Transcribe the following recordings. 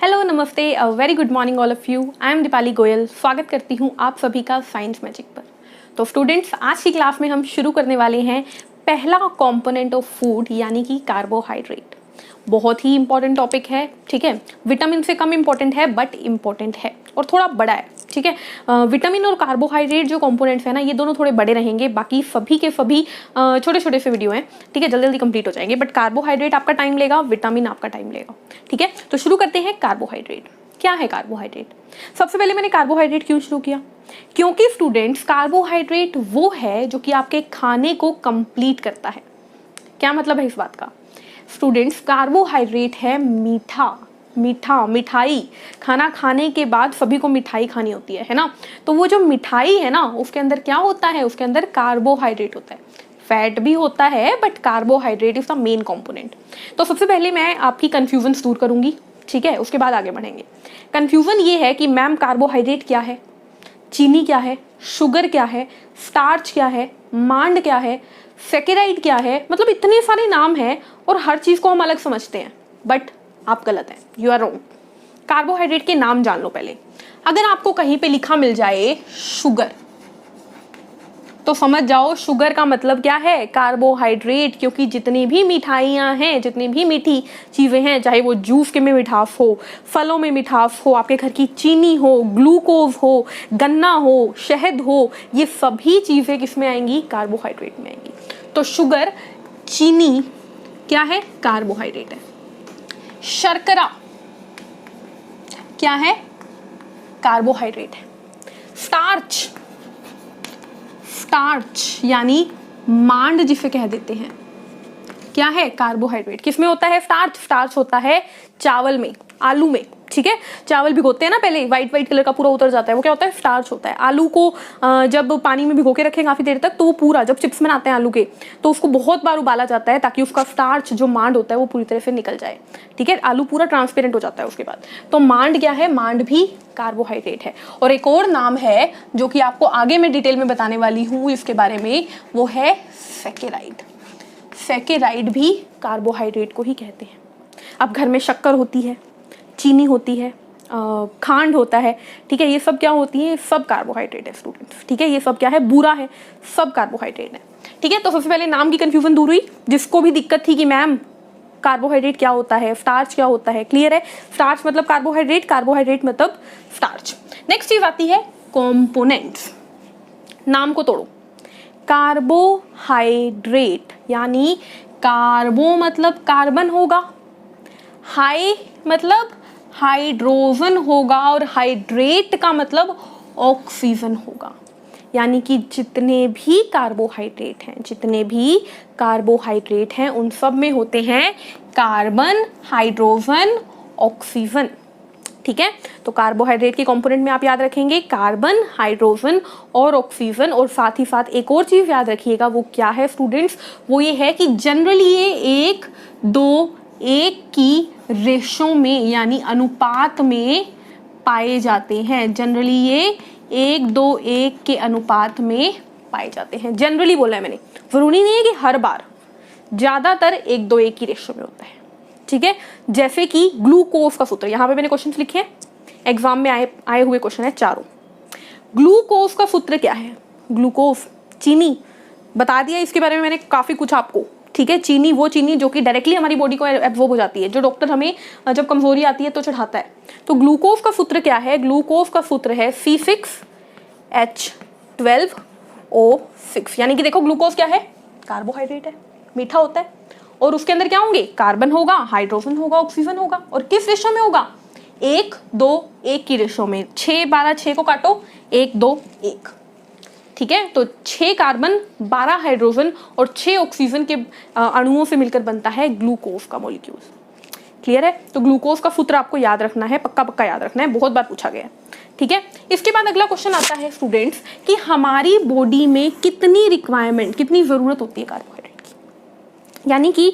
Hello नमस्ते, very good morning all of you. I am Deepali Goyal. स्वागत करती हूँ आप सभी का साइंस मैजिक पर। तो स्टूडेंट्स, आज की क्लास में हम शुरू करने वाले हैं पहला कंपोनेंट ऑफ फूड यानी कि कार्बोहाइड्रेट। बहुत ही इंपॉर्टेंट टॉपिक है, ठीक है। विटामिन से कम इंपॉर्टेंट है बट इंपॉर्टेंट है और थोड़ा बड़ा है, ठीक है। विटामिन और कार्बोहाइड्रेट जो कंपोनेंट्स है ना, ये दोनों थोड़े बड़े रहेंगे, बाकी सभी के सभी छोटे छोटे से वीडियो हैं, ठीक है, जल्दी जल्दी कंप्लीट हो जाएंगे। बट कार्बोहाइड्रेट आपका टाइम लेगा, विटामिन आपका टाइम लेगा, ठीक है। तो शुरू करते हैं। कार्बोहाइड्रेट क्या है? कार्बोहाइड्रेट, सबसे पहले मैंने कार्बोहाइड्रेट क्यों शुरू किया? क्योंकि स्टूडेंट्स, कार्बोहाइड्रेट वो है जो कि आपके खाने को कंप्लीट करता है। क्या मतलब है इस बात का? स्टूडेंट्स, कार्बोहाइड्रेट है मिठाई। खाना खाने के बाद सभी को मिठाई खानी होती है ना। तो वो जो मिठाई है ना, उसके अंदर क्या होता है? उसके अंदर कार्बोहाइड्रेट होता है। फैट भी होता है but carbohydrate is the main component. तो सबसे पहले मैं आपकी कंफ्यूजन दूर करूंगी, ठीक है, उसके बाद आगे बढ़ेंगे। कंफ्यूजन ये है कि मैम कार्बोहाइड्रेट क्या है, चीनी क्या है, शुगर क्या है, स्टार्च क्या है, मांड क्या है, सेकेराइड क्या है, मतलब इतने सारे नाम हैं और हर चीज को हम अलग समझते हैं। बट आप गलत हैं, यू आर रॉन्ग। कार्बोहाइड्रेट के नाम जान लो पहले। अगर आपको कहीं पे लिखा मिल जाए शुगर, तो समझ जाओ शुगर का मतलब क्या है? कार्बोहाइड्रेट। क्योंकि जितनी भी मिठाइयाँ हैं, जितनी भी मीठी चीज़ें हैं, चाहे वो जूस के में मिठास हो, फलों में मिठास हो, आपके घर की चीनी हो, ग्लूकोज हो, गन्ना हो, शहद हो, ये सभी चीज़ें किस में आएंगी? कार्बोहाइड्रेट में आएंगी। तो शुगर, चीनी क्या है? कार्बोहाइड्रेट है। शर्करा क्या है? कार्बोहाइड्रेट है। स्टार्च यानी मांड जिसे कह देते हैं, क्या है? कार्बोहाइड्रेट। किसमें होता है स्टार्च? स्टार्च होता है चावल में, आलू में, ठीक है। चावल भिगोते हैं ना पहले, व्हाइट कलर का पूरा उतर जाता है, वो क्या होता है? स्टार्च होता है। आलू को जब पानी में भिगो के रखें काफी देर तक, तो वो पूरा, जब चिप्स बनाते हैं आलू के, तो उसको बहुत बार उबाला जाता है ताकि उसका स्टार्च जो मांड होता है वो पूरी तरह से निकल जाए, ठीक है। आलू पूरा ट्रांसपेरेंट हो जाता है उसके बाद। तो मांड क्या है? मांड भी कार्बोहाइड्रेट है। और एक और नाम है जो कि आपको आगे मैं डिटेल में बताने वाली हूँ इसके बारे में, वो है सेकेराइड। सेकेराइड भी कार्बोहाइड्रेट को ही कहते हैं। अब घर में शक्कर होती है, चीनी होती है, खांड होता है, ठीक है, ये सब क्या होती है? सब कार्बोहाइड्रेट है स्टूडेंट्स, ठीक है। ये सब क्या है? बूरा है, सब कार्बोहाइड्रेट है, ठीक है। तो सबसे पहले नाम की कंफ्यूजन दूर हुई। जिसको भी दिक्कत थी कि मैम कार्बोहाइड्रेट क्या होता है, स्टार्च क्या होता है, क्लियर है। स्टार्च मतलब कार्बोहाइड्रेट, कार्बोहाइड्रेट मतलब स्टार्च। नेक्स्ट चीज आती है कंपोनेंट्स। नाम को तोड़ो। कार्बोहाइड्रेट यानी कार्बो मतलब कार्बन होगा, हाई मतलब हाइड्रोजन होगा और हाइड्रेट का मतलब ऑक्सीजन होगा। यानी कि जितने भी कार्बोहाइड्रेट हैं उन सब में होते हैं कार्बन, हाइड्रोजन, ऑक्सीजन, ठीक है। तो कार्बोहाइड्रेट के कंपोनेंट में आप याद रखेंगे कार्बन, हाइड्रोजन और ऑक्सीजन। और साथ ही साथ एक और चीज याद रखिएगा, वो क्या है स्टूडेंट्स? वो ये है कि जनरली ये 1:1 की रेशो में यानी अनुपात में पाए जाते हैं। जनरली ये 1:1 के अनुपात में पाए जाते हैं। जनरली बोला है मैंने, जरूरी नहीं है कि हर बार, ज्यादातर 1:1 की रेशो में होता है, ठीक है। जैसे कि ग्लूकोज का सूत्र, यहाँ पे मैंने क्वेश्चन लिखे हैं, एग्जाम में आए हुए क्वेश्चन है चारों। ग्लूकोज का सूत्र क्या है? ग्लूकोज चीनी, बता दिया इसके बारे में मैंने काफी कुछ आपको, ठीक है। चीनी वो चीनी जो कि डायरेक्टली हमारी बॉडी को एब्जॉर्ब हो जाती है, जो डॉक्टर हमें जब कमजोरी आती है तो चढ़ाता है। तो ग्लूकोज का सूत्र क्या है? ग्लूकोज का सूत्र है C6H12O6। यानी कि देखो ग्लूकोज क्या है? कार्बोहाइड्रेट है, मीठा होता है, और उसके अंदर क्या होंगे? कार्बन होगा, हाइड्रोजन होगा, ऑक्सीजन होगा। और किस रेशो में होगा? 1:1 की रेशो में। 6, 12, 6 को काटो, 1:1, ठीक है। तो 6 कार्बन, 12 हाइड्रोजन और 6 ऑक्सीजन के अणुओं से मिलकर बनता है ग्लूकोज का मॉलिक्यूल, क्लियर है। तो ग्लूकोज का सूत्र आपको याद रखना है, पक्का याद रखना है, बहुत बार पूछा गया है, ठीक है। इसके बाद अगला क्वेश्चन आता है स्टूडेंट्स कि हमारी बॉडी में कितनी रिक्वायरमेंट, कितनी जरूरत होती है कार्बोहाइड्रेट की, यानी कि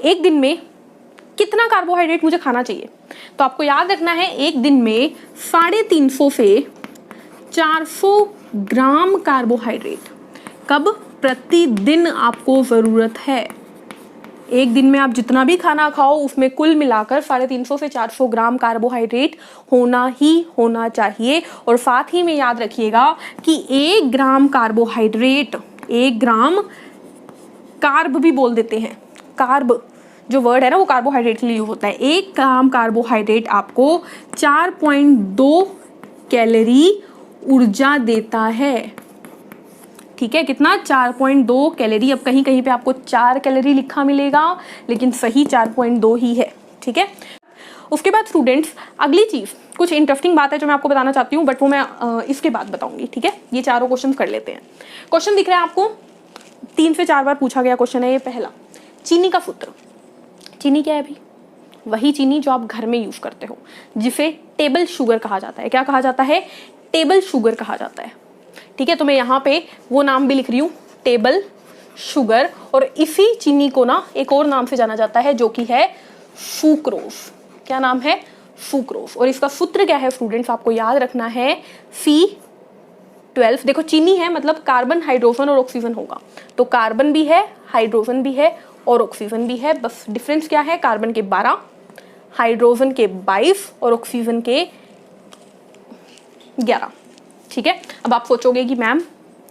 एक दिन में कितना कार्बोहाइड्रेट मुझे खाना चाहिए। तो आपको याद रखना है एक दिन में 350 से 400 ग्राम कार्बोहाइड्रेट कब? प्रतिदिन आपको जरूरत है, एक दिन में आप जितना भी खाना खाओ उसमें कुल मिलाकर 350 से 400 ग्राम कार्बोहाइड्रेट होना ही होना चाहिए। और साथ ही में याद रखिएगा कि 1 ग्राम कार्बोहाइड्रेट, 1 ग्राम कार्ब भी बोल देते हैं, कार्ब जो वर्ड है ना वो कार्बोहाइड्रेट के लिए यूज होता है। 1 ग्राम कार्बोहाइड्रेट आपको 4.2 कैलोरी ऊर्जा देता है। ठीक है, कितना? 4.2 कैलोरी। अब कहीं कहीं पे आपको 4 कैलोरी लिखा मिलेगा, लेकिन सही 4.2 ही है। ठीक है, उसके बाद स्टूडेंट्स अगली चीज़, कुछ इंटरेस्टिंग बात है जो मैं आपको बताना चाहती हूँ, बट वो मैं इसके बाद बताऊंगी। ठीक है, ये चारों क्वेश्चन कर लेते हैं। क्वेश्चन दिख रहा है आपको, 3 से 4 बार पूछा गया क्वेश्चन है ये पहला। चीनी का सूत्र। चीनी क्या है अभी? वही चीनी जो आप घर में यूज करते हो, जिसे टेबल शुगर कहा जाता है। क्या कहा जाता है? टेबल शुगर कहा जाता है। ठीक है, तो मैं यहाँ पे वो नाम भी लिख रही हूँ, टेबल शुगर। और इसी चीनी को ना एक और नाम से जाना जाता है जो कि है सुक्रोज। क्या नाम है? सुक्रोज। और इसका सूत्र क्या है स्टूडेंट्स? आपको याद रखना है C12। देखो चीनी है मतलब कार्बन, हाइड्रोजन और ऑक्सीजन होगा, तो कार्बन भी है, हाइड्रोजन भी है और ऑक्सीजन भी है। बस डिफरेंस क्या है? कार्बन के 12, हाइड्रोजन के 22 और ऑक्सीजन के 11। ठीक है, अब आप सोचोगे कि मैम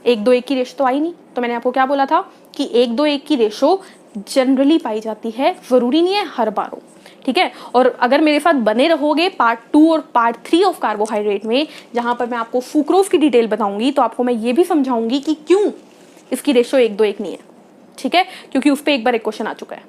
1:2:1 की रेशो तो आई नहीं, तो मैंने आपको क्या बोला था कि 1:2:1 की रेशो जनरली पाई जाती है, जरूरी नहीं है हर बार हो। ठीक है, और अगर मेरे साथ बने रहोगे पार्ट 2 और पार्ट 3 ऑफ कार्बोहाइड्रेट में, जहां पर मैं आपको सुक्रोज की डिटेल बताऊंगी, तो आपको मैं ये भी समझाऊंगी कि क्यों इसकी रेशो 1:2:1 नहीं है। ठीक है, क्योंकि उस पर एक बार एक क्वेश्चन आ चुका है।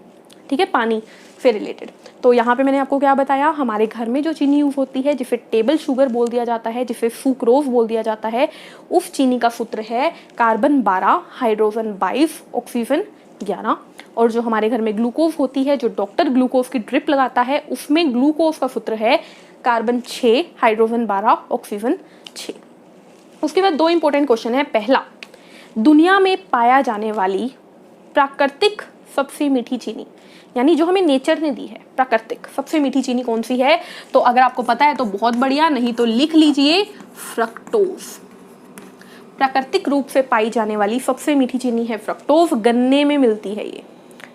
ठीक है, पानी से रिलेटेड। तो यहाँ पे मैंने आपको क्या बताया, हमारे घर में जो चीनी यूज होती है, जिसे टेबल शुगर बोल दिया जाता है, जिसे सुक्रोज बोल दिया जाता है, उस चीनी का सूत्र है कार्बन 12, हाइड्रोजन 22, ऑक्सीजन 11। और जो हमारे घर में ग्लूकोज होती है, जो डॉक्टर ग्लूकोज की ड्रिप लगाता है, उसमें ग्लूकोज का सूत्र है कार्बन 6, हाइड्रोजन 12, ऑक्सीजन 6। उसके बाद 2 इंपॉर्टेंट क्वेश्चन है। पहला, दुनिया में पाया जाने वाली प्राकृतिक सबसे मीठी चीनी, यानी जो हमें नेचर ने दी है, प्राकृतिक सबसे मीठी चीनी कौन सी है? तो अगर आपको पता है तो बहुत बढ़िया, नहीं तो लिख लीजिए फ्रक्टोज। प्राकृतिक रूप से पाई जाने वाली सबसे मीठी चीनी है फ्रक्टोज। गन्ने में मिलती है ये।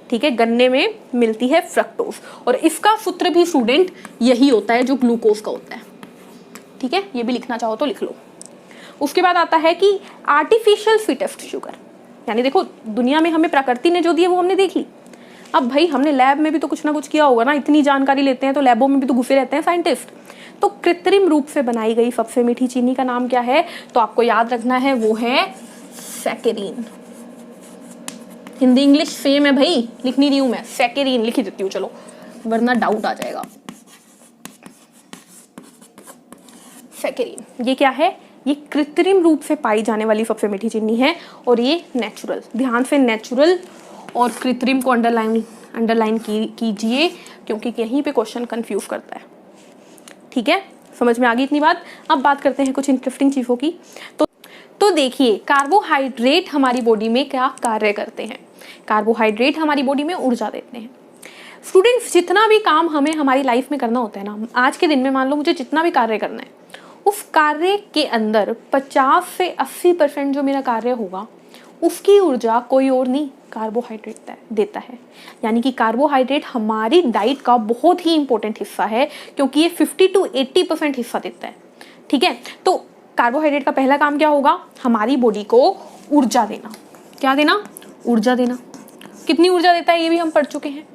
ठीक है, गन्ने में मिलती है फ्रक्टोज। और इसका सूत्र भी स्टूडेंट यही होता है जो ग्लूकोज का होता है। ठीक है, ये भी लिखना चाहो तो लिख लो। उसके बाद आता है कि आर्टिफिशियल स्वीटेस्ट शुगर, यानी देखो दुनिया में हमें प्रकृति ने जो दी है वो हमने देख ली। अब भाई हमने लैब में भी तो कुछ ना कुछ किया होगा ना, इतनी जानकारी लेते हैं तो लैबों में भी तो घुसे रहते हैं साइंटिस्ट। तो कृत्रिम रूप से बनाई गई सबसे मीठी चीनी का नाम क्या है? तो आपको याद रखना है वो है सैकरीन। हिंदी इंग्लिश सेम है भाई, लिख नहीं रही हूं मैं, सैकरीन लिख ही देती हूँ चलो, वरना डाउट आ जाएगा। सैकरीन ये क्या है? ये कृत्रिम रूप से पाई जाने वाली सबसे मीठी चीनी है, और ये नेचुरल, ध्यान से नेचुरल और कृत्रिम को अंडरलाइन कीजिए, क्योंकि यहीं पे क्वेश्चन कंफ्यूज करता है। ठीक है, समझ में आ गई इतनी बात? अब बात करते हैं कुछ इंटरेस्टिंग चीज़ों की। तो देखिए कार्बोहाइड्रेट हमारी बॉडी में क्या कार्य करते हैं। कार्बोहाइड्रेट हमारी बॉडी में ऊर्जा देते हैं। स्टूडेंट्स जितना भी काम हमें हमारी लाइफ में करना होता है ना, आज के दिन में मान लो मुझे जितना भी कार्य करना है, उस कार्य के अंदर 50 से 80% जो मेरा कार्य होगा उसकी ऊर्जा कोई और नहीं, कार्बोहाइड्रेट देता है। यानी कि कार्बोहाइड्रेट हमारी डाइट का बहुत ही इंपॉर्टेंट हिस्सा है, क्योंकि ये 50 से 80% हिस्सा देता है। ठीक है, तो कार्बोहाइड्रेट का पहला काम क्या होगा? हमारी बॉडी को ऊर्जा देना। क्या देना? ऊर्जा देना। कितनी ऊर्जा देता है ये भी हम पढ़ चुके हैं।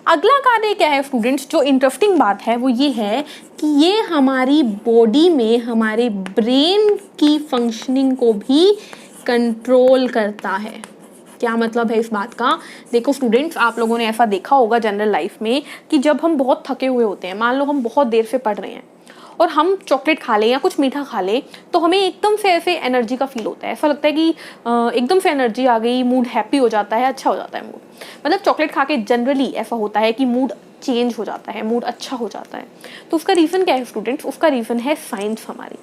अगला कार्य क्या है स्टूडेंट्स? जो इंटरेस्टिंग बात है वो ये है कि ये हमारी बॉडी में हमारे ब्रेन की फंक्शनिंग को भी कंट्रोल करता है। क्या मतलब है इस बात का? देखो स्टूडेंट्स, आप लोगों ने ऐसा देखा होगा जनरल लाइफ में कि जब हम बहुत थके हुए होते हैं, मान लो हम बहुत देर से पढ़ रहे हैं और हम चॉकलेट खा लें या कुछ मीठा खा लें, तो हमें एकदम से ऐसे एनर्जी का फील होता है। ऐसा लगता है कि एकदम से एनर्जी आ गई, मूड हैप्पी हो जाता है, अच्छा हो जाता है मूड। मतलब चॉकलेट खा के जनरली ऐसा होता है कि मूड चेंज हो जाता है, मूड अच्छा हो जाता है। तो उसका रीज़न क्या है स्टूडेंट्स? उसका रीज़न है साइंस। हमारी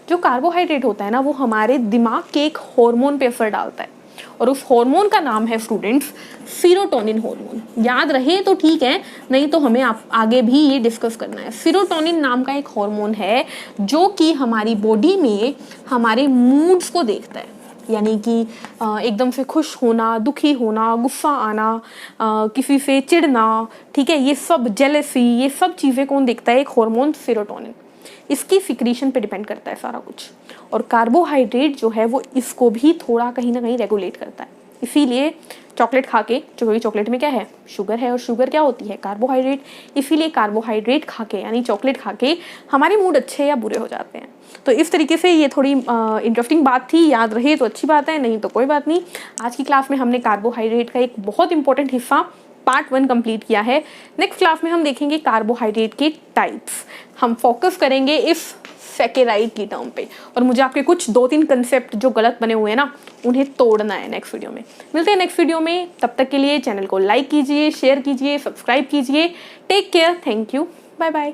जो कार्बोहाइड्रेट होता है ना, वो हमारे दिमाग के एक हार्मोन पे असर डालता है, और उस हार्मोन का नाम है स्टूडेंट्स सीरोटोनिन हार्मोन। याद रहे तो ठीक है, नहीं तो हमें आगे भी ये डिस्कस करना है। सीरोटोनिन नाम का एक हार्मोन है जो कि हमारी बॉडी में हमारे मूड्स को देखता है। यानी कि एकदम से खुश होना, दुखी होना, गुस्सा आना, किसी से चिढ़ना, ठीक है, ये सब जेलसी, ये सब चीज़ें कौन देखता है? एक हार्मोन सेरोटोनिन, इसकी सिक्रीशन पे डिपेंड करता है सारा कुछ। और कार्बोहाइड्रेट जो है वो इसको भी थोड़ा कहीं ना कहीं रेगुलेट करता है। इसीलिए चॉकलेट खा के, क्योंकि चॉकलेट में क्या है? शुगर है, और शुगर क्या होती है? कार्बोहाइड्रेट। इसीलिए कार्बोहाइड्रेट खा के यानी चॉकलेट खा के हमारे मूड अच्छे या बुरे हो जाते हैं। तो इस तरीके से ये थोड़ी इंटरेस्टिंग बात थी, याद रहे तो अच्छी बात है, नहीं तो कोई बात नहीं। आज की क्लास में हमने कार्बोहाइड्रेट का एक बहुत इंपॉर्टेंट हिस्सा पार्ट 1 कंप्लीट किया है। नेक्स्ट क्लास में हम देखेंगे कार्बोहाइड्रेट के टाइप्स। हम फोकस करेंगे इस सैकेराइड की टर्म पे, और मुझे आपके कुछ 2-3 कंसेप्ट जो गलत बने हुए हैं ना, उन्हें तोड़ना है नेक्स्ट वीडियो में। मिलते हैं नेक्स्ट वीडियो में, तब तक के लिए चैनल को लाइक कीजिए, शेयर कीजिए, सब्सक्राइब कीजिए। Take care, thank you, bye bye.